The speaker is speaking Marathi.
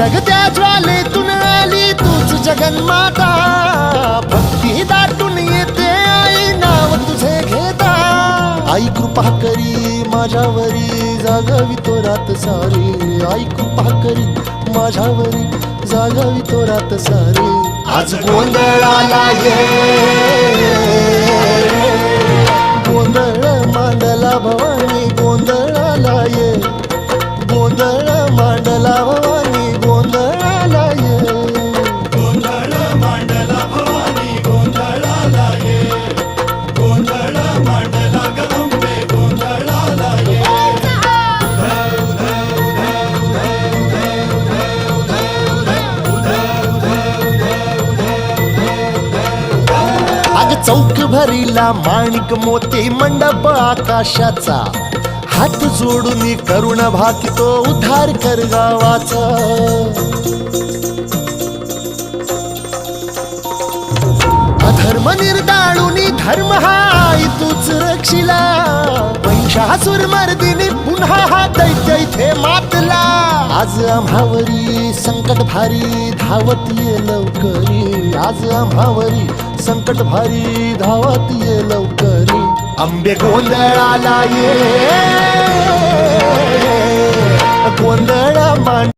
धगधगत्या ज्वालेतून आली तूच जगन्माता, भक्ती दाटून येते आई नाव तुझे घेता. आई कृपा करी माझ्यावरी जागावी तो रात सारी, आई कृपा करी माझ्यावरी जागावी तो रात सारी. आज गोंधळाला ये, गोंधळ मांडला भवानी गोंधळाला ये, गोंधळ मांडला भवानी गोंधळाला ये. गोंधळ मांडला भवानी गोंधळाला ये, गोंधळ मांडला गंबे गोंधळाला ये. अग चौक भरीला माणिक मोती मंडप आकाशाचा, हात जोडून करुण भाकितो उद्धार कर गावाचा. अधर्म निर्दाळून धर्म हा आई तूच रक्षिला, महिषासुर मर्दिनी पुन्हा हा दैत्य इथे मातला. आज आम्हावरी संकट भारी धावत ये लवकरी, आज आम्हावरी संकट भारी धावत ये लवकरी. अंबे गोंधळाला ये, गोंधळ मांड